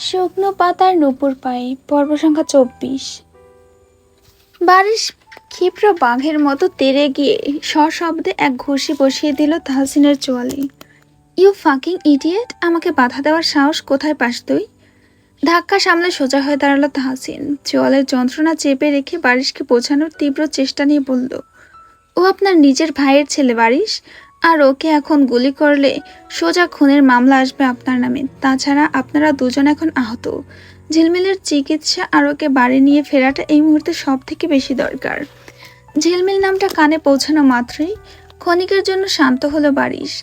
শুকনো পাতার নূপুর পায়ে পর্ব সংখ্যা ২৪। বারিশ ক্ষিপ্র বাঘের মতো তেড়ে গিয়ে সশব্দে এক ঘুষি বসিয়ে দিল তাহসিনের চোয়ালে। ইউ ফাকিং ইডিয়েট, আমাকে বাধা দেওয়ার সাহস কোথায় পাস তুই? ধাক্কা সামলে সোজা হয়ে দাঁড়ালো তাহসিন। চোয়ালের যন্ত্রণা চেপে রেখে বারিশকে বোঝানোর তীব্র চেষ্টা নিয়ে বলল, ও আপনার নিজের ভাইয়ের ছেলে বারিশ, আর ওকে এখন গুলি করলে সোজা খুনের মামলা আসবে আপনার নামে। তাছাড়া আপনারা দুজন এখন আহত। ঝিলমিলের চিকিৎসা আর ওকে বাড়ি নিয়ে ফেরাটা এই মুহূর্তে সব থেকে বেশি দরকার। ঝিলমিল নামটা কানে পৌঁছানো মাত্রই ক্ষণিকের জন্য শান্ত হলো বারিশ।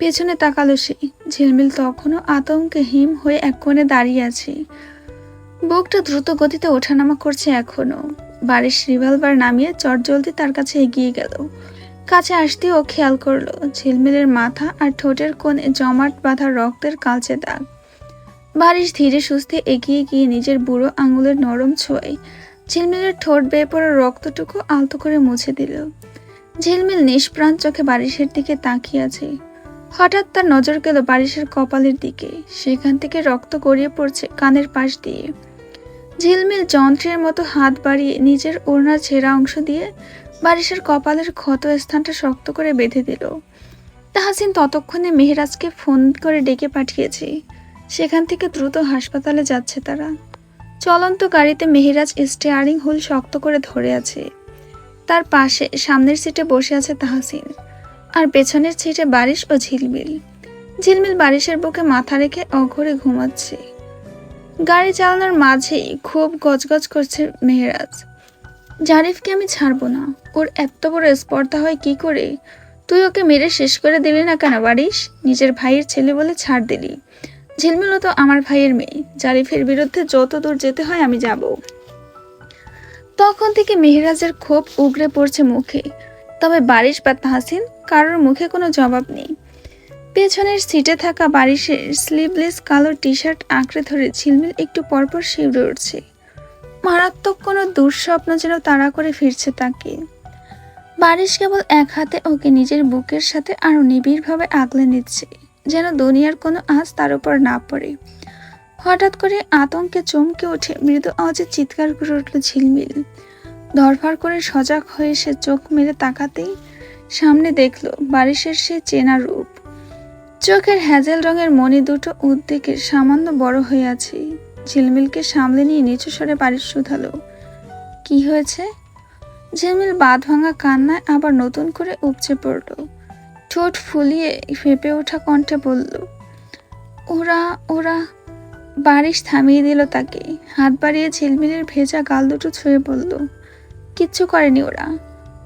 পেছনে তাকালো সে। ঝিলমিল তখনও আতঙ্কে হিম হয়ে এক কোণে দাঁড়িয়ে আছে। বুকটা দ্রুত গতিতে ওঠানামা করছে এখনো। বারিশ রিভলভার নামিয়ে চটজলদি তার কাছে এগিয়ে গেল। কাছে আসতে ও খেয়াল করলো ঝিলমিলের মাথা আর ঠোঁটের কোণে জমাট বাঁধা রক্তের কালচে দাগ। বারিশ ধীরে সুস্থে এগিয়ে গিয়ে নিজের বুড়ো আঙুলের নরম ছোঁয়ায় ঝিলমিলের ঠোঁট বেয়ে পড়া রক্তটুকু আলতো করে মুছে দিল। ঝিলমিল নিষ্প্রাণ চোখে বারিশের দিকে তাকিয়ে আছে। হঠাৎ তার নজর গেল বারিশের কপালের দিকে। সেখান থেকে রক্ত গড়িয়ে পড়ছে কানের পাশ দিয়ে। ঝিলমিল যন্ত্রের মতো হাত বাড়িয়ে নিজের ওড়নার ছেঁড়া অংশ দিয়ে বারিশের কপালের ক্ষত স্থানটা শক্ত করে বেঁধে দিল। তাহসিন ততক্ষণে মেহেরাজকে ফোন করে ডেকে পাঠিয়েছে। সেখান থেকে দ্রুত হাসপাতালে যাচ্ছে তারা। চলন্ত গাড়িতে মেহেরাজ স্টিয়ারিং হুইল শক্ত করে ধরে আছে। তার পাশে সামনের সিটে বসে আছে তাহসিন, আর পেছনের সিটে বারিশ ও ঝিলমিল। ঝিলমিল বারিশের বুকে মাথা রেখে অঘরে ঘুমাচ্ছে। গাড়ি চালানোর মাঝেই খুব গজগজ করছে মেহেরাজ। জারিফকে আমি ছাড়বো না। ওর এত বড় স্পর্ধা হয় কি করে? তুই ওকে মেরে শেষ করে দিলি না কেন বারিশ? নিজের ভাইয়ের ছেলে বলে ছাড় দিলি। ঝিলমিলও তো আমার ভাইয়ের মেয়ে। জারিফের বিরুদ্ধে যত দূর যেতে হয় আমি যাব। তখন থেকে মেহেরাজের ক্ষোভ উগরে পড়ছে মুখে। তবে বারিশ বা তাহসিন কারোর মুখে কোনো জবাব নেই। পেছনের সিটে থাকা বারিশের স্লিভলেস কালো টি শার্ট আঁকড়ে ধরে ঝিলমিল একটু পরপর শিউরে উঠছে। মারাত্মক কোনো দুঃস্বপ্ন যেন তাড়া করে ফিরছে তাকে। বারিশ কেবল এক হাতে ওকে নিজের বুকের সাথে আরো নিবিড়ভাবে আগলে নিচ্ছে, যেন দুনিয়ার কোনো আঁচ তার উপর না পড়ে। হঠাৎ করে আতঙ্কে চমকে উঠে মৃদু আওয়াজে চিৎকার করে উঠল ঝিলমিল। ধরফর করে সজাগ হয়ে সে চোখ মেরে তাকাতেই সামনে দেখলো বারিশের সে চেনা রূপ। চোখের হ্যাজেল রঙের মণি দুটো উদ্বেগে সামান্য বড় হয়ে আছে। ঝিলমিলকে সামলে নিয়ে নিচু স্বরে বারিশ শুধালো, কি হয়েছে? ঝিলমিল বাঁধ ভাঙা কান্নায় আবার নতুন করে উপচে পড়ল। ঠোঁট ফুলিয়ে ফেঁপে ওঠা কণ্ঠে বলল, ওরা ওরা বারিশ থামিয়ে দিল তাকে। হাত বাড়িয়ে ঝিলমিলের ভেজা গাল দুটো ছুঁয়ে বলল, কিচ্ছু করেনি ওরা।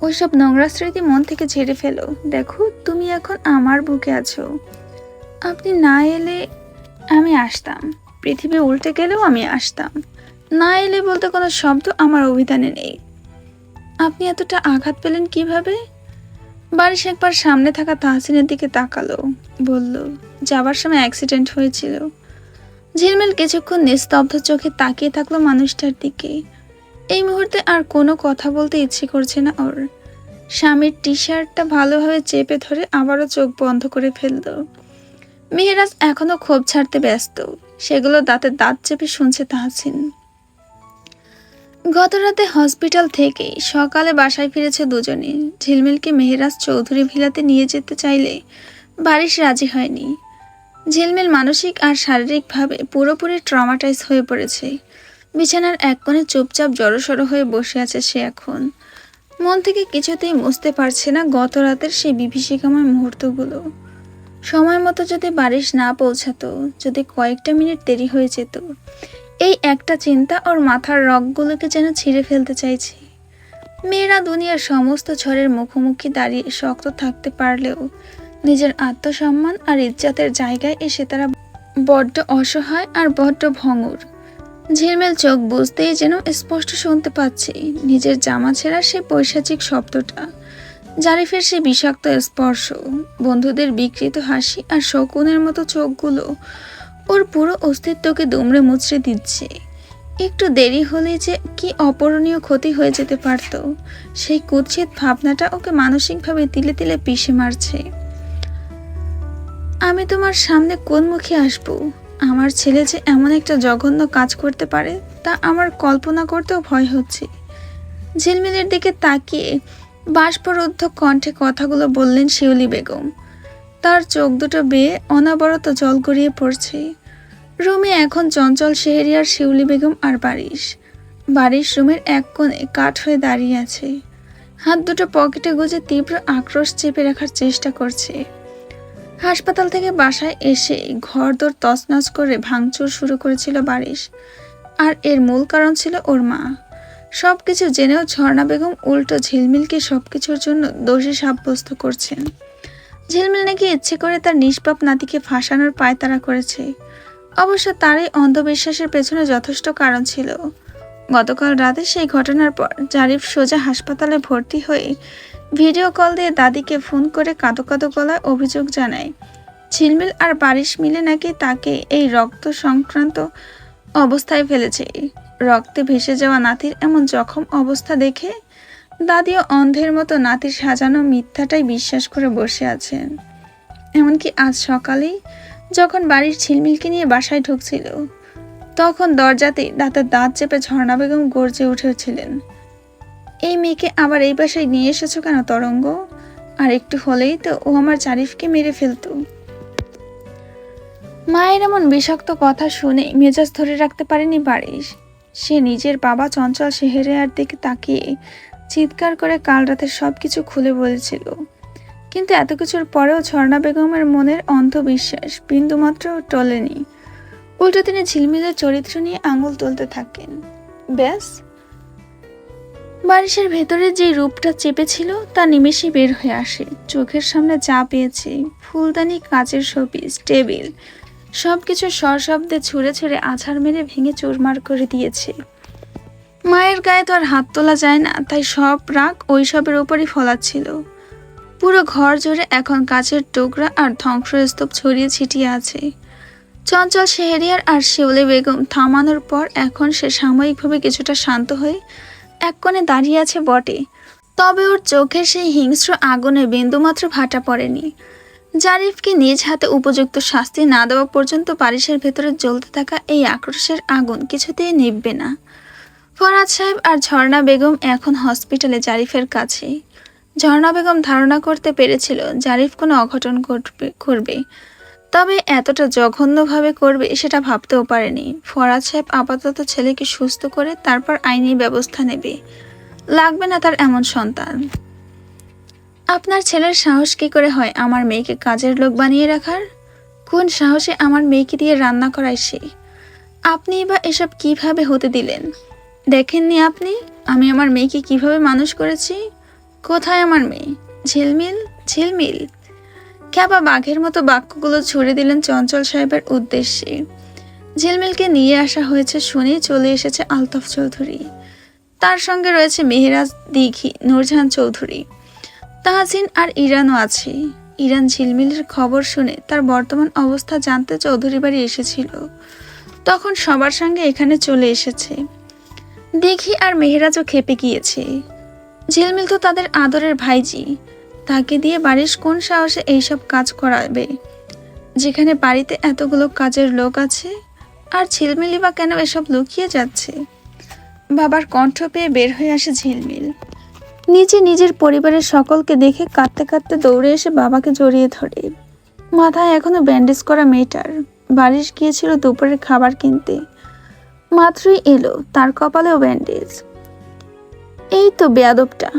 ওইসব নোংরা স্মৃতি মন থেকে ঝেড়ে ফেলো। দেখো, তুমি এখন আমার বুকে আছো। আপনি না এলে আমি আসতাম। পৃথিবী উল্টে গেলেও আমি আসতাম। না এলে বলতে কোনো শব্দ আমার অভিধানে নেই। আপনি এতটা আঘাত পেলেন কিভাবে? বারিশ একবার সামনে থাকা তাহসিনের দিকে তাকালো, বলল, যাবার সময় অ্যাক্সিডেন্ট হয়েছিল। ঝিলমিল কিছুক্ষণ নিস্তব্ধ চোখে তাকিয়ে থাকলো মানুষটার দিকে। এই মুহূর্তে আর কোনো কথা বলতে ইচ্ছে করছে না ওর। স্বামীর টি শার্টটা ভালোভাবে চেপে ধরে আবারও চোখ বন্ধ করে ফেলল। মেহেরাজ এখনো ক্ষোভ ছাড়তে ব্যস্ত। সেগুলো দাঁতে দাঁত চেপে শুনছে তাহসিন। গতরাতে হসপিটাল থেকে সকালে বাসায় ফিরেছে দুজনে। ঝিলমিলকে মেহেরাজ চৌধুরী ভিলাতে নিয়ে যেতে চাইলে বারিশ রাজি হয়নি। ঝিলমিল মানসিক আর শারীরিকভাবে পুরোপুরি ট্রমাটাইজ হয়ে পড়েছে। বিছানার এক কোণে চুপচাপ জড়সড় হয়ে বসে আছে সে এখন। মন থেকে কিছুতেই মুছতে পারছে না গত রাতের সেই বিভীষিকাময় মুহূর্তগুলো। সময় মতো যদি বারিশ না পৌঁছাতো, যদি কয়েকটা মিনিট দেরি হয়ে যেত, এই একটা চিন্তা ওর মাথার রগগুলোকে যেন ছিঁড়ে ফেলতে চাইছে। মেয়েরা দুনিয়ার সমস্ত ঝড়ের মুখোমুখি দাঁড়িয়ে শক্ত থাকতে পারলেও নিজের আত্মসম্মান আর ইজ্জতের জায়গায় এসে তারা বড্ড অসহায় আর বড্ড ভঙ্গুর। ঝিলমিল চোখ বুঝতেই যেন স্পষ্ট শুনতে পাচ্ছে নিজের জামা ছেঁড়ার সে পৈশাচিক শব্দটা, জারিফের সে বিষাক্ত স্পর্শ, বন্ধুদের বিকৃত হাসি আর শকুনের মতো চোখগুলো ওর পুরো অস্তিত্বকে দুমড়ে মুচড়ে দিচ্ছে। একটু দেরি হলে যে কি অপূরণীয় ক্ষতি হয়ে যেতে পারত, সেই কুৎসিত ভাবনাটা ওকে মানসিকভাবে তিলে তিলে পিষে মারছে। আমি তোমার সামনে কোন মুখে আসবো? আমার ছেলে যে এমন একটা জঘন্য কাজ করতে পারে তা আমার কল্পনা করতেও ভয় হচ্ছে। ঝিলমিলের দিকে তাকিয়ে বাষ্পরুদ্ধ কণ্ঠে কথাগুলো বললেন শিউলি বেগম। তার চোখ দুটো বেয়ে অনাবরত জল গড়িয়ে পড়ছে। রুমে এখন চঞ্চল শেহরিয়ার, শিউলি বেগম আর বারিশ। বারিশ রুমের এক কোণে কাঠ হয়ে দাঁড়িয়ে আছে, হাত দুটো পকেটে গুজে তীব্র আক্রোশ চেপে রাখার চেষ্টা করছে। হাসপাতাল থেকে বাসায় এসে ঘরদোর তছনছ করে ভাঙচুর শুরু করেছিল বারিশ, আর এর মূল কারণ ছিল ওর মা। সবকিছু জেনেও ঝর্ণা বেগম উল্টো ঝিলমিলকে সবকিছুর জন্য দোষী সাব্যস্ত করছেন। ঝিলমিল নাকি ইচ্ছে করে তার নিষ্পাপ নাতিকে ফাঁসানোর পায়তারা করেছে। অবশ্য তার এই অন্ধবিশ্বাসের পেছনে যথেষ্ট কারণ ছিল। গতকাল রাতে সেই ঘটনার পর জারিফ সোজা হাসপাতালে ভর্তি হয়ে ভিডিও কল দিয়ে দাদিকে ফোন করে কাঁদো কাঁদো গলায় অভিযোগ জানায় ঝিলমিল আর বারিশ মিলে নাকি তাকে এই রক্ত সংক্রান্ত অবস্থায় ফেলেছে। রক্তে ভেসে যাওয়া নাতির এমন জখম অবস্থা দেখে দাদিও অন্ধের মতো নাতির সাজানো মিথ্যাটাই বিশ্বাস করে বসে আছেন। এমনকি আজ সকালেই যখন বাড়ির ঝিলমিলকে নিয়ে বাসায় ঢুকছিল, তখন দরজাতেই দাঁতের দাঁত চেপে ঝর্ণা বেগম গর্জে উঠেছিলেন, এই মেয়েকে আবার এই বাসায় নিয়ে এসেছো কেন তরঙ্গ? আর একটু হলেই তো ও আমার জারিফকে মেরে ফেলতো। মায়ের এমন বিষাক্ত কথা শুনে মেজাজ ধরে রাখতে পারেনি বারিশ। সে নিজের বাবা চঞ্চল শেহরিয়ার দিকে তাকিয়ে চিৎকার করে কাল রাতের সবকিছু খুলে বলেছিল। কিন্তু এত কিছুর পরেও ঝর্ণা বেগমের মনের অন্ধবিশ্বাস বিন্দুমাত্র টলেনি। উল্টো তিনি ঝিলমিলের চরিত্র নিয়ে আঙুল তুলতে থাকেন। ব্যাস, বারিশের ভেতরে যে রূপটা চেপেছিল তা নিমেষেই বের হয়ে আসে। চোখের সামনে যা পেয়েছে, ফুলদানি, কাচের শোপিস, টেবিল, সবকিছু সশব্দে ছুঁড়ে ছুঁড়ে আছাড় মেরে ভেঙে চুরমার করে দিয়েছে। মায়ের গায়ে তো আর হাত তোলা যায় না, তাই সব রাগ ওইসবের উপরই ফলাচ্ছিল। পুরো ঘর জুড়ে এখন কাচের টুকরা আর ধ্বংসস্তূপ ছড়িয়ে ছিটিয়ে আছে। চঞ্চল শেহরিয়ার আর শিউলি বেগম থামানোর পর এখন সে সাময়িকভাবে কিছুটা শান্ত হয়ে এক কোণে দাঁড়িয়ে আছে বটে, তবে ওর চোখে সেই হিংস্র আগুনে বিন্দুমাত্র ভাটা পড়েনি। জারিফকে নিজ হাতে উপযুক্ত শাস্তি না দেওয়া পর্যন্ত বারিশের ভেতরে জ্বলতে থাকা এই আক্রোশের আগুন কিছুতেই নিভবে না। ফরহাদ সাহেব আর ঝর্ণা বেগম এখন হসপিটালে জারিফের কাছে। ঝর্ণা বেগম ধারণা করতে পেরেছিল জারিফ কোনো অঘটন করবে, তবে এতটা জঘন্যভাবে করবে সেটা ভাবতেও পারেনি। ফরহাদ সাহেব আপাতত ছেলেকে সুস্থ করে তারপর আইনি ব্যবস্থা নেবে। লাগবে না তার এমন সন্তান। আপনার ছেলের সাহস কি করে হয় আমার মেয়েকে কাজের লোক বানিয়ে রাখার? কোন সাহসে আমার মেয়েকে দিয়ে রান্না করায় সে? আপনি বা এসব কিভাবে হতে দিলেন? দেখেননি আপনি আমি আমার মেয়েকে কিভাবে মানুষ করেছি? কোথায় আমার মেয়ে? ঝিলমিল, ঝিলমিল। ক্যাবা বাঘের মতো বাক্যগুলো ছুড়ে দিলেন চঞ্চল সাহেবের উদ্দেশ্যে। ঝিলমিলকে নিয়ে আসা হয়েছে শুনে চলে এসেছে আলতাফ চৌধুরী, তার সঙ্গে রয়েছে মেহেরাজ, দিঘি, নূরজাহান চৌধুরী, তাহসিন আর ইরানও আছে। ইরান ঝিলমিলের খবর শুনে তার বর্তমান অবস্থা জানতে চৌধুরী বাড়ি এসেছিল, তখন সবার সঙ্গে এখানে চলে এসেছে। দিঘি আর মেহেরাজও খেপে গিয়েছে। ঝিলমিল তো তাদের আদরের ভাইজি, তাকে দিয়ে বাড়ির কোন সাহসে এইসব কাজ করাবে, যেখানে বাড়িতে এতগুলো কাজের লোক আছে? আর ঝিলমিলই বা কেন এসব লুকিয়ে যাচ্ছে? বাবার কণ্ঠ পেয়ে বের হয়ে আসে ঝিলমিল। নিজের পরিবারের সকলকে দেখে কাঁদতে কাঁদতে দৌড়ে এসে বাবাকে জড়িয়ে ধরে। মাথায় এখনো ব্যান্ডেজ করা মেয়েটার। বারিশ গিয়েছিল দুপুরের খাবার কিনতে, মাত্রই এলো, তার কপালেও ব্যান্ডেজ। এই তো বেয়াদবটা,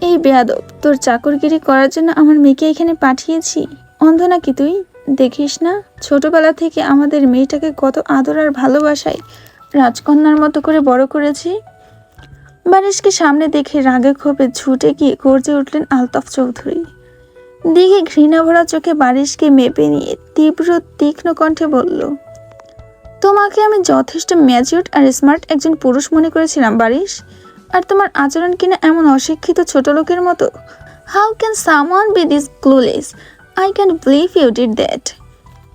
এই বেয়াদব, তোর চাকরগিরি করার জন্য আমার মেয়েকে এখানে পাঠিয়েছি। অন্ধ নাকি তুই? দেখিস না ছোটবেলা থেকে আমাদের মেয়েটাকে কত আদর আর ভালোবাসায় রাজকন্যার মতো করে বড় করেছি। বারিশকে সামনে দেখে রাগে ক্ষোভে ছুটে গিয়ে গর্জে উঠলেন আলতাফ চৌধুরী। দিঘি ঘৃণা ভরা চোখে বারিশকে মেপে নিয়ে তীব্র তীক্ষ্ণ কণ্ঠে বলল, তোমাকে আমি যথেষ্ট ম্যাচিউরড আর স্মার্ট একজন পুরুষ মনে করেছিলাম বারিশ, আর তোমার আচরণ কিনা এমন অশিক্ষিত ছোট লোকের মতো। How can someone be this clueless? I can believe you did that.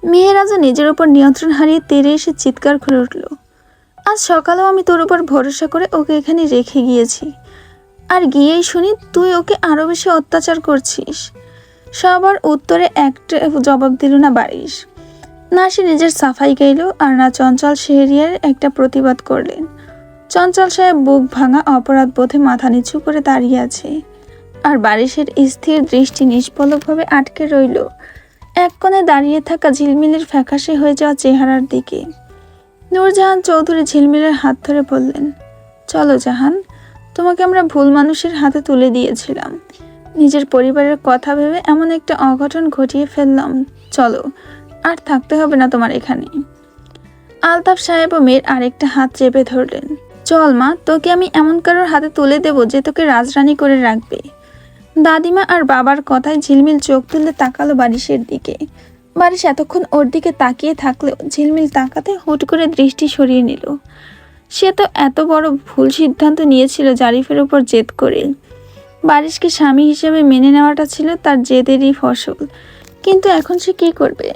মেহেরাজও নিজের উপর নিয়ন্ত্রণ হারিয়ে তেড়ে এসে চিৎকার করে উঠল, আজ সকালেও আমি তোর উপর ভরসা করে ওকে এখানে রেখে গিয়েছি, আর গিয়েই শুনি তুই ওকে আরো বেশি অত্যাচার করছিস। সবার উত্তরে একটা জবাব দিল না বারিশ। না সে নিজের সাফাই গাইল আর না চঞ্চল শেহরিয়ার একটা প্রতিবাদ করলেন। চঞ্চল সাহেব বুক ভাঙা অপরাধ বোধে মাথা নিচু করে দাঁড়িয়ে আছে, আর বারিশের স্থির দৃষ্টি নিষ্পলকভাবে আটকে রইল এক কোণে দাঁড়িয়ে থাকা ঝিলমিলের ফ্যাকাশে হয়ে যাওয়া চেহারার দিকে। নূরজাহান চৌধুরী ঝিলমিলের হাত ধরে বললেন, চলো জাহান, তোমাকে আমরা ভুল মানুষের হাতে তুলে দিয়েছিলাম। নিজের পরিবারের কথা ভেবে এমন একটা অঘটন ঘটিয়ে ফেললাম। চলো, আর থাকতে হবে না তোমার এখানে। আলতাফ সাহেবও মেয়ের আরেকটা হাত চেপে ধরলেন। চল মা, তোকে আমি এমন কারোর হাতে তুলে দেব যে তোকে রাজরানী করে রাখবে। দাদিমা আর বাবার কথায় ঝিলমিল চোখ তুলে তাকালো বারিশের দিকে। বারিশ এতক্ষণ ওর দিকে তাকিয়ে থাকলেও ঝিলমিল তাকাতে হুট করে দৃষ্টি সরিয়ে নিল। সে তো এত বড় ভুল সিদ্ধান্ত নিয়েছিল জারিফের উপর জেদ করে। বারিশকে স্বামী হিসেবে মেনে নেওয়াটা ছিল তার জেদেরই ফসল। কিন্তু এখন সে কী করবে?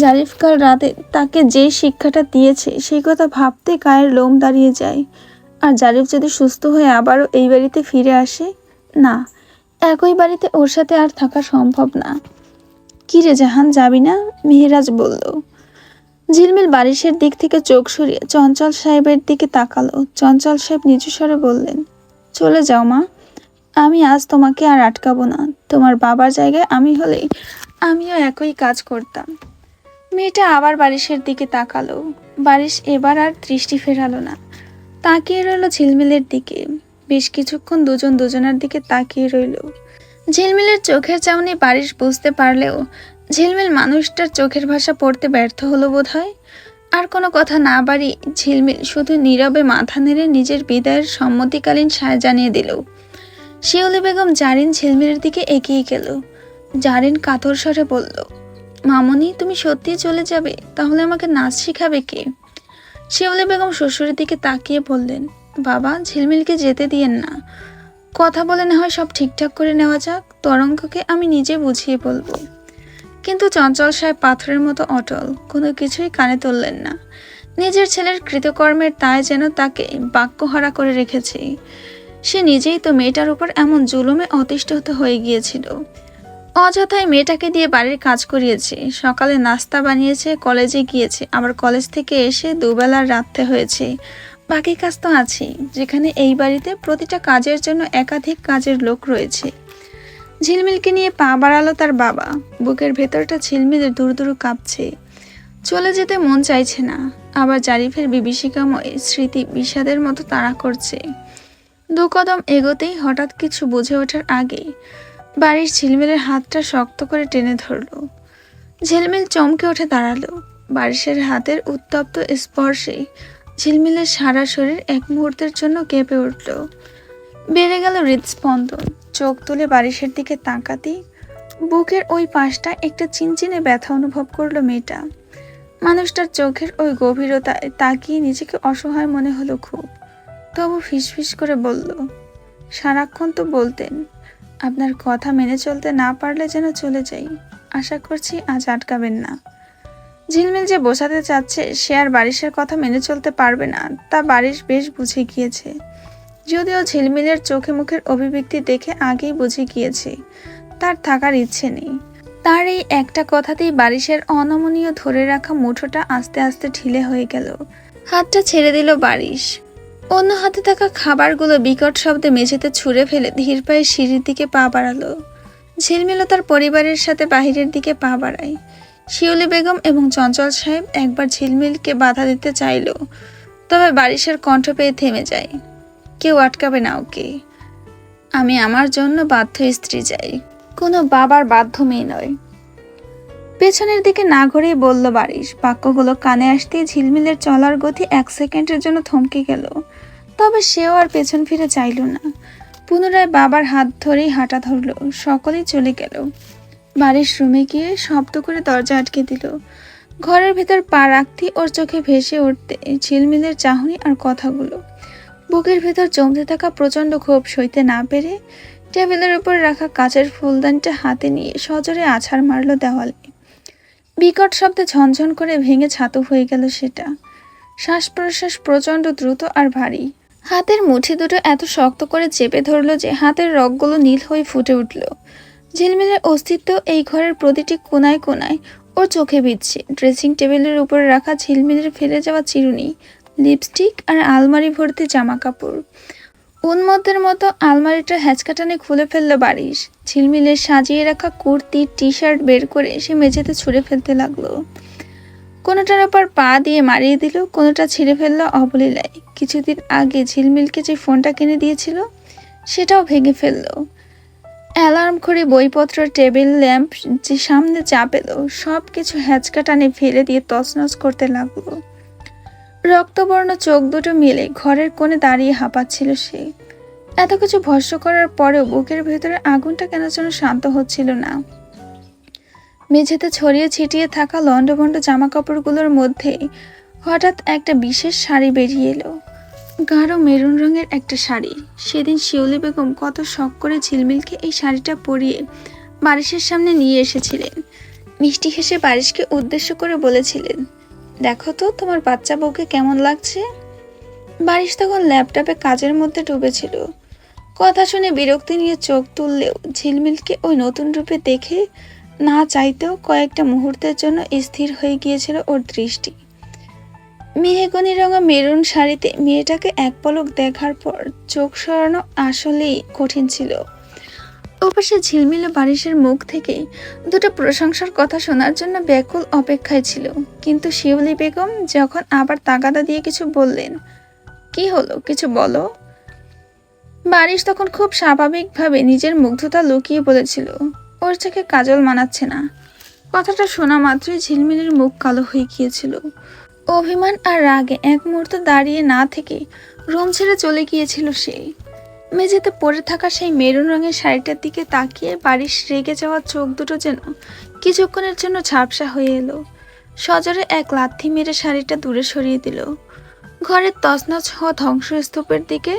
জারিফ কাল রাতে তাকে যে শিক্ষাটা দিয়েছে সেই কথা ভাবতে গায়ের লোম দাঁড়িয়ে যায়। আর জারিফ যদি সুস্থ হয়ে আবারও এই বাড়িতে ফিরে আসে, না, একই বাড়িতে ওর সাথে আর থাকা সম্ভব না। কি রে জাহান, যাবি না? মেহেরাজ বলল। ঝিলমিল বারিশের দিক থেকে চোখ সরিয়ে চঞ্চল সাহেবের দিকে তাকালো। চঞ্চল সাহেব নিচু স্বরে বললেন, চলে যাও মা, আমি আজ তোমাকে আর আটকাবো না। তোমার বাবার জায়গায় আমি হলে আমিও একই কাজ করতাম। মেয়েটা আবার বারিশের দিকে তাকালো। বারিশ এবার আর দৃষ্টি ফেরালো না, তাকিয়ে রইল ঝিলমিলের দিকে। বেশ কিছুক্ষণ দুজন দুজনের দিকে তাকিয়ে রইল। ঝিলমিলের চোখের চাউনি বারিশ বুঝতে পারলেও ঝিলমিল মানুষটার চোখের ভাষা পড়তে ব্যর্থ হলো বোধহয়। আর কোনো কথা না বাড়িয়ে ঝিলমিল শুধু নীরবে মাথা নেড়ে নিজের বিদায়ের সম্মতিকালীন সায় জানিয়ে দিল। শিউলি বেগম জারিন ঝিলমিলের দিকে এগিয়ে গেল। জারিন কাতর স্বরে বলল, মামনি, তুমি সত্যিই চলে যাবে? তাহলে আমাকে নাচ শিখাবে কে? শিউলি বেগম শ্বশুরের দিকে তাকিয়ে বললেন, বাবা, ঝিলমিলকে যেতে দিয়েন না। কথা বলে না হয় সব ঠিকঠাক করে নেওয়া যাক। তরঙ্গকে আমি নিজে বুঝিয়ে বলবো। কিন্তু চঞ্চল সাহেব পাথরের মতো অটল, কোনো কিছুই কানে তুললেন না। নিজের ছেলের কৃতকর্মের দায় যেন তাকে বাক্যহারা করে রেখেছে। সে নিজেই তো মেয়েটার উপর এমন জুলুমে অতিষ্ঠ হয়ে গিয়েছিল। অযথাই মেয়েটাকে দিয়ে বাড়ির কাজ করিয়েছে, সকালে নাস্তা বানিয়েছে, কলেজে গিয়েছে, আবার কলেজ থেকে এসে দুবেলার রাখতে হয়েছে। বাকি কাজ তো আছেই, যেখানে এই বাড়িতে প্রতিটা কাজের জন্য একাধিক কাজের লোক রয়েছে। ঝিলমিলকে নিয়ে পা বাড়ালো তার বাবা। বুকের ভেতরটা ঝিলমিলের দূর দূর কাঁপছে। চলে যেতে মন চাইছে না, আবার জারিফের বিভীষিকাময় স্মৃতি বিষাদের মতো তাড়া করছে। দু কদম এগোতেই হঠাৎ কিছু বুঝে ওঠার আগেই বারিশ ঝিলমিলের হাতটা শক্ত করে টেনে ধরল। ঝিলমিল চমকে উঠে দাঁড়ালো। বারিশের হাতের উত্তপ্ত স্পর্শে ঝিলমিলের সারা শরীর এক মুহূর্তের জন্য কেঁপে উঠল। বেড়ে গেল হৃদস্পন্দন। চোখ তুলে বারিশের দিকে তাকাতেই বুকের ওই পাশটা একটা চিনচিনে ব্যথা অনুভব করলো মেয়েটা। মানুষটার চোখের ওই গভীরতায় তাকিয়ে নিজেকে অসহায় মনে হলো খুব। তবু ফিসফিস করে বলল, সারাক্ষণ তো বলতেন আপনার কথা মেনে চলতে না পারলে যেন চলে যাই। আশা করছি আজ আটকাবেন না। ঝিলমিল যে বোঝাতে চাচ্ছে সে আর বারিশের কথা মেনে চলতে পারবে না, তা বারিশ বেশ বুঝে গিয়েছে। যদিও ঝিলমিলের চোখে মুখের অভিব্যক্তি দেখে আগেই বুঝে গিয়েছে তার থাকার ইচ্ছে নেই। তার এই একটা কথাতেই বারিশের অনমনীয় ধরে রাখা মুঠোটা আস্তে আস্তে ঢিলে হয়ে গেল। হাতটা ছেড়ে দিল বারিশ। অন্য হাতে থাকা খাবারগুলো বিকট শব্দে মেঝেতে ছুঁড়ে ফেলে ধীর পায়ে সিঁড়ির দিকে পা বাড়ালো। ঝিলমিলও তার পরিবারের সাথে বাহিরের দিকে পা বাড়ায়। শিউলি বেগম এবং চঞ্চল সাহেব একবার ঝিলমিলকে বাধা দিতে চাইল, তবে বারিশের কণ্ঠ পেয়ে থেমে যায়। কেউ আটকাবে না ওকে। আমি আমার জন্য বাধ্য স্ত্রী চাই, কোনো বাবার বাধ্য মেয়ে নয়। পেছনের দিকে না ঘুরেই বলল বারিশ। বাক্যগুলো কানে আসতেই ঝিলমিলের চলার গতি 1 সেকেন্ডের জন্য থমকে গেল। তবে সেও আর পেছন ফিরে চাইল না। পুনরায় বাবার হাত ধরেই হাঁটা ধরল। সকলেই চলে গেল। বারিশ রুমে গিয়ে শব্দ করে দরজা আটকে দিল। ঘরের ভেতর পা রাখতেই ওর চোখে ভেসে উঠতে ঝিলমিলের চাহনি আর কথাগুলো। বুকের ভেতর জমতে থাকা প্রচণ্ড ক্ষোভ সইতে না পেরে টেবিলের উপর রাখা কাচের ফুলদানিটা হাতে নিয়ে সজোরে আছাড় মারল দেওয়ালে। বিকট শব্দে ঝনঝন করে ভেঙে ছাতু হয়ে গেল সেটা। শ্বাস প্রশ্বাস প্রচণ্ড দ্রুত আর ভারী। হাতের মুঠি দুটো এত শক্ত করে চেপে ধরল যে হাতের রগগুলো নীল হয়ে ফুটে উঠল। ঝিলমিলের অস্তিত্ব এই ঘরের প্রতিটি কোনায় কোনায় ওর চোখে বিচ্ছে। ড্রেসিং টেবিলের উপরে রাখা ঝিলমিলের ফেলে যাওয়া চিরুনি, লিপস্টিক আর আলমারি ভর্তি জামা কাপড়। উন্মত্তের মতো আলমারিটা হ্যাচকাটানে খুলে ফেললো বারিশ। ঝিলমিলের সাজিয়ে রাখা কুর্তি, টি শার্ট বের করে সে মেঝেতে ছুঁড়ে ফেলতে লাগলো। কোনোটার ওপর পা দিয়ে মারিয়ে দিল, কোনোটা ছিঁড়ে ফেললো অবলীলায়। কিছুদিন আগে ঝিলমিলকে যে ফোনটা কিনে দিয়েছিল সেটাও ভেঙে ফেললো। অ্যালার্ম ঘড়ি, বইপত্র, টেবিল ল্যাম্প যে সামনে চাপেলো, সব কিছু হ্যাচকা টানে ফেলে দিয়ে তছনছ করতে লাগলো। রক্তবর্ণ চোখ দুটো মিলে ঘরের কোণে দাঁড়িয়ে হাঁপাচ্ছিল সে। এত কিছু ভস্ম করার পরেও বুকের ভেতরে আগুনটা কেন যেন শান্ত হচ্ছিল না। মেঝেতে ছড়িয়ে ছিটিয়ে থাকা লন্ডভন্ড জামা কাপড়গুলোর মধ্যে হঠাৎ একটা বিশেষ শাড়ি বেরিয়ে এলো। গাঢ় মেরুন রঙের একটা শাড়ি। সেদিন শিউলি বেগম কত শখ করে ঝিলমিলকে এই শাড়িটা পরিয়ে বারিশের সামনে নিয়ে এসেছিলেন। মিষ্টি হেসে বারিশকে উদ্দেশ্য করে বলেছিলেন, দেখো তো তোমার বাচ্চা বউকে কেমন লাগছে। বারিশ তখন ল্যাপটপে কাজের মধ্যে ডুবেছিল। কথা শুনে বিরক্তি নিয়ে চোখ তুললেও ঝিলমিলকে ওই নতুন রূপে দেখে না চাইতেও কয়েকটা মুহূর্তের জন্য স্থির হয়ে গিয়েছিল ওর দৃষ্টি। মেহগনি রঙা মেরুন শাড়িতে মেয়েটাকে এক পলক দেখার পর চোখ সরানো আসলেই কঠিন ছিল। ওপাশে ঝিলমিল বারিশের মুখ থেকে দুটো প্রশংসার কথা শোনার জন্য ব্যাকুল অপেক্ষায় ছিল। কিন্তু শিউলি বেগম যখন আবার তাগাদা দিয়ে কিছু বললেন, কি হলো, কিছু বলো। বারিশ তখন খুব স্বাভাবিকভাবে নিজের মুগ্ধতা লুকিয়ে বলেছিল, ওর চোখে কাজল মানাচ্ছে না। কথাটা শোনা মাত্রই ঝিলমিলের মুখ কালো হয়ে গিয়েছিল। অভিমান আর রাগে এক মুহূর্ত দাঁড়িয়ে না থেকে রুম ছেড়ে চলে গিয়েছিল সে। মেঝেতে পড়ে থাকা সেই মেরুন রঙের শাড়িটার দিকে তাকিয়ে বারিশ রেগে যাওয়া চোখ দুটো যেন কিছুক্ষণের জন্য ঝাপসা হয়ে এলো। সজোরে এক লাথি মেরে শাড়িটা দূরে সরিয়ে দিল। ঘরের তছনছ হওয়া ধ্বংসস্তূপের দিকে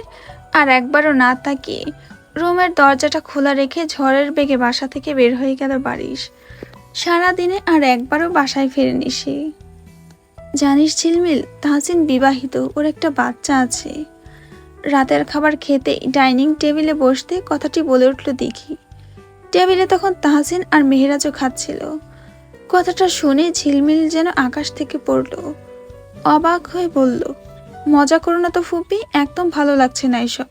আর একবারও না তাকিয়ে রুমের দরজাটা খোলা রেখে ঝড়ের বেগে বাসা থেকে বের হয়ে গেল বারিশ। সারাদিনে আর একবারও বাসায় ফেরেনি সে। জানিস ঝিলমিল, তাহসিন বিবাহিত, ওর একটা বাচ্চা আছে। রাতের খাবার খেতেই ডাইনিং টেবিলে বসতে কথাটি বলে উঠল দিঘি। টেবিলে তখন তাহসিন আর মেহেরাজও খাচ্ছিল। কথাটা শুনে ঝিলমিল যেন আকাশ থেকে পড়ল। অবাক হয়ে বলল, মজা করো না তো ফুপি, একদম ভালো লাগছে না এসব।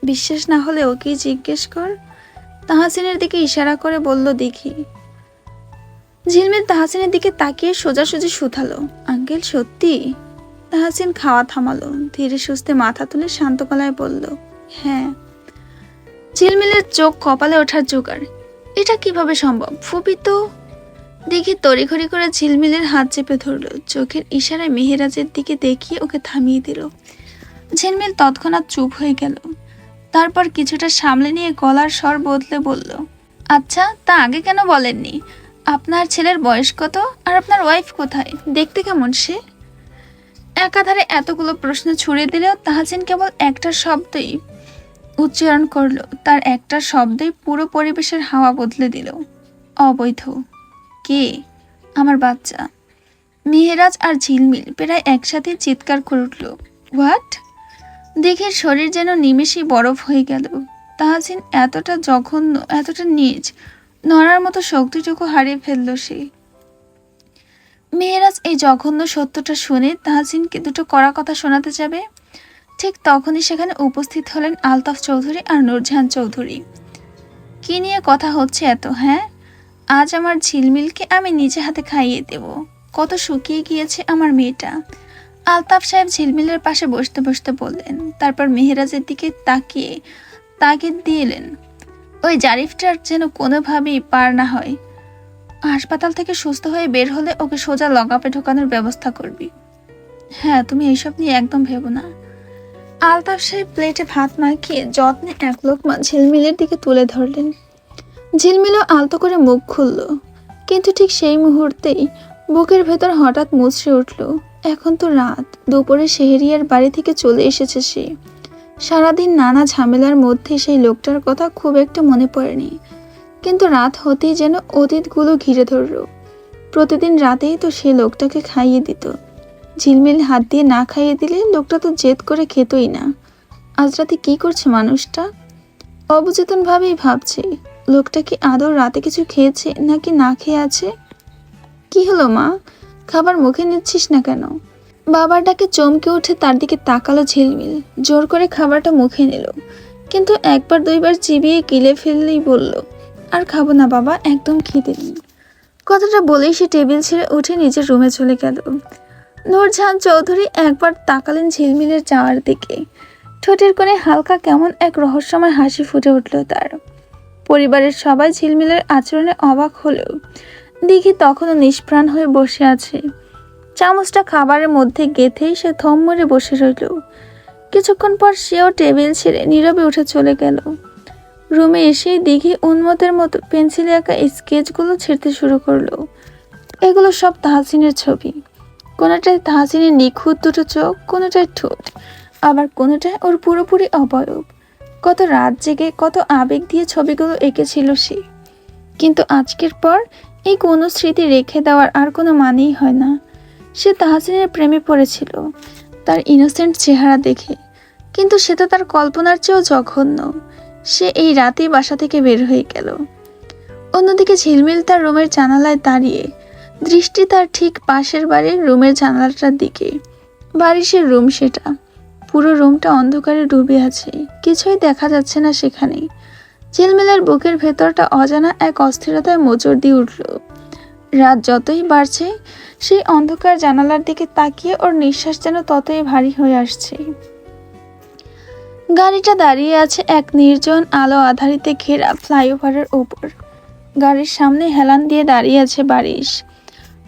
বিশ্বাস না হলে ওকেই জিজ্ঞেস কর। তাহসিনের দিকে ইশারা করে বলল দিঘি। ঝিলমিল তাহসিনের দিকে তাকিয়ে সোজাসুজি শুধালো, আঙ্কেল সত্যি? তাহসিন খাওয়া থামালো, ধীরে সুস্থে মাথা তুলে শান্ত গলায় বলল, হ্যাঁ। ঝিলমিলের চোখ কপালে ওঠার জোগাড়। এটা কিভাবে সম্ভব ফুপি তো। দেখি তড়িঘড়ি করে ঝিলমিলের হাত চেপে ধরল, চোখের ইশারায় মেহেরাজের দিকে দেখিয়ে ওকে থামিয়ে দিল। ঝিলমিল তৎক্ষণাৎ চুপ হয়ে গেল। তারপর কিছুটা সামলে নিয়ে গলার স্বর বদলে বলল, আচ্ছা তা আগে কেন বলেননি? আপনার ছেলের বয়স কত আর আপনার ওয়াইফ কোথায়, দেখতে কেমন সে? একাধারে এতগুলো প্রশ্ন ছুড়ে দিলেও তাহসিন কেবল একটা শব্দই উচ্চারণ করলো। তার একটা শব্দই পুরো পরিবেশের হাওয়া বদলে দিল, অবৈধ। কে? আমার বাচ্চা। মেহেরাজ আর ঝিলমিল প্রায় একসাথে চিৎকার করে উঠল, হোয়াট? দেখে শরীর যেন নিমেষেই বরফ হয়ে গেল। তাহসিন এতটা জঘন্য, এতটা নীচ, নড়ার মতো শক্তিটুকু হারিয়ে ফেলল সে। মেহেরাজ এই জঘন্য সত্যটা শুনে তাহসিনকে দুটো কড়া কথা শোনাতে যাবে, ঠিক তখনই সেখানে উপস্থিত হলেন আলতাফ চৌধুরী আর নূরজাহান চৌধুরী। কি নিয়ে কথা হচ্ছে এত? হ্যাঁ, আজ আমার ঝিলমিলকে আমি নিজে হাতে খাইয়ে দেব। কত শুকিয়ে গিয়েছে আমার মেয়েটা। আলতাফ সাহেব ঝিলমিলের পাশে বসতে বসতে বললেন, তারপর মেহেরাজের দিকে তাকিয়ে তাগিদ দিলেন, ওই জারিফটার যেন কোনোভাবেই পার না হয়। হাসপাতাল থেকে সুস্থ হয়ে বের হলে ওকে সোজা লকআপে ঢোকানোর ব্যবস্থা করবি। হ্যাঁ, তুমি এইসব নিয়ে একদম ভেবো না। আলতাফ সাহেব প্লেটে ভাত মাখিয়ে যত্নে এক লোকমা ঝিলমিলের দিকে তুলে ধরলেন। ঝিলমিলও আলতো করে মুখ খুলল, কিন্তু ঠিক সেই মুহূর্তেই বুকের ভেতর হঠাৎ মুচড়ে উঠল। এখন তো রাত, দুপুরে শেহরিয়ার বাড়ি থেকে চলে এসেছে সে। সারাদিন নানা ঝামেলার মধ্যে সেই লোকটার কথা খুব একটা মনে পড়েনি, কিন্তু রাত হতেই যেন অতীতগুলো ঘিরে ধরল। প্রতিদিন রাতেই তো সে লোকটাকে খাইয়ে দিত। ঝিলমিল হাত দিয়ে না খাইয়ে দিলে লোকটা তো জেদ করে খেতই না। আজ রাতে কি করছে মানুষটা? অবচেতনভাবেই ভাবছে, লোকটা কি আদৌ রাতে কিছু খেয়েছে নাকি না খেয়ে আছে। কি হলো মা, খাবার মুখে নিচ্ছিস না কেন? বাবার ডাকে চমকে উঠে তার দিকে তাকালো ঝিলমিল। জোর করে খাবারটা মুখে নিল, কিন্তু একবার দুইবার চিবিয়ে গিলে ফেললেই বলল, আর খাবো না বাবা, একদম খিদে নেই। কথাটা বলেই সে টেবিল ছেড়ে উঠে নিজের রুমে চলে গেল। নূরজাহান চৌধুরী একবার তাকালেন ঝিলমিলের যাওয়ার দিকে। ঠোঁটের কোণে হালকা কেমন এক রহস্যময় হাসি ফুটে উঠল তার। পরিবারের সবাই ঝিলমিলের আচরণে অবাক হলেও দিঘি তখনও নিষ্প্রাণ হয়ে বসে আছে। চামচটা খাবারের মধ্যে গেঁথেই সে থম মেরে বসে রইল। কিছুক্ষণ পর সেও টেবিল ছেড়ে নীরবে উঠে চলে গেল। রুমে এসেই দিঘি উন্মতের মতো পেন্সিলে আঁকা স্কেচগুলো ছিঁড়তে শুরু করলো। এগুলো সব তাহসিনের ছবি। কোনোটায় তাহসিনের নিখুঁত দুটো চোখ, কোনোটায় ঠোঁট, আবার কোনোটায় ওর পুরোপুরি অবয়ব। কত রাত জেগে কত আবেগ দিয়ে ছবিগুলো এঁকেছিল সে। কিন্তু আজকের পর এই কোনো স্মৃতি রেখে দেওয়ার আর কোনো মানেই হয় না। সে তাহসিনের প্রেমে পড়েছিল তার ইনোসেন্ট চেহারা দেখে, কিন্তু সে তো তার কল্পনার চেয়েও জঘন্য। সে এই রাতেই বাসা থেকে বের হয়ে গেল। অন্যদিকে ঝিলমিল তার রুমের জানালায় দাঁড়িয়ে, দৃষ্টি তার ঠিক পাশের বাড়ির রুমের জানালাটার দিকে। বারিশের রুম সেটা। পুরো রুমটা অন্ধকারে ডুবে আছে, কিছুই দেখা যাচ্ছে না সেখানে। ঝিলমিলের বুকের ভেতরটা অজানা এক অস্থিরতায় মোচড় দিয়ে উঠল। রাত যতই বাড়ছে, সেই অন্ধকার জানালার দিকে তাকিয়ে ওর নিঃশ্বাস যেন ততই ভারী হয়ে আসছে। গাড়িটা দাঁড়িয়ে আছে এক নির্জন আলো আধারিতে ঘেরা ফ্লাইওভারের ওপর। গাড়ির সামনে হেলান দিয়ে দাঁড়িয়ে আছে বারিশ।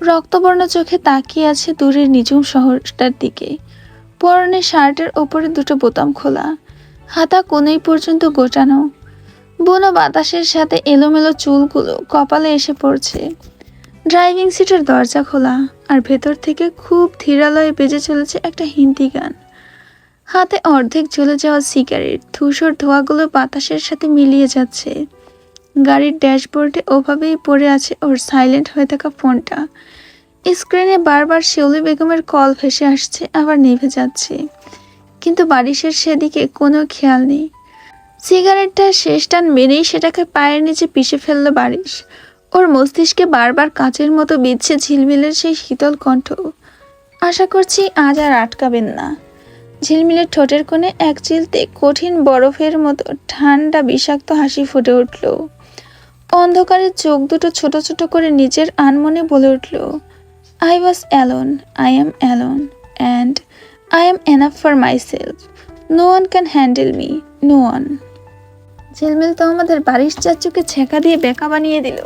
রক্তবর্ণ চোখে তাকিয়ে আছে দূরের নিঝুম শহরটার দিকে। পরনে শার্টের ওপরে দুটো বোতাম খোলা, হাতা কোণেই পর্যন্ত গোটানো। বুনো বাতাসের সাথে এলোমেলো চুলগুলো কপালে এসে পড়ছে। ড্রাইভিং সিটের দরজা খোলা, আর ভেতর থেকে খুব ধীরালয়ে বেজে চলেছে একটা হিন্দি গান। হাতে অর্ধেক জ্বলে যাওয়া সিগারেট, ধূসর ধোঁয়াগুলো বাতাসের সাথে মিলিয়ে যাচ্ছে। গাড়ির ড্যাশবোর্ডে ওভাবেই পড়ে আছে ওর সাইলেন্ট হয়ে থাকা ফোনটা। স্ক্রিনে বারবার শিউলি বেগমের কল ভেসে আসছে, আবার নিভে যাচ্ছে, কিন্তু বারিশের সেদিকে কোনো খেয়াল নেই। সিগারেটটা শেষ টান মেরেই সেটাকে পায়ের নিচে পিষে ফেললো বারিশ। ওর মস্তিষ্কে বারবার কাচের মতো বিচ্ছে ঝিলমিলের সেই শীতল কণ্ঠ। আশা করছি আজ আর আটকাবেন না। ঝিলমিলের ঠোঁটের কোণে এক চিলতে কঠিন বরফের মতো ঠান্ডা বিষাক্ত হাসি ফুটে উঠল। অন্ধকারের চোখ দুটো ছোট ছোট করে নিজের আনমনে বলে উঠল, I was alone, I am alone, and I am enough for myself. No one can handle me, no one. ঝিলমিল তো আমাদের বারিশ চাচুকে ছেঁকা দিয়ে বেকা বানিয়ে দিল।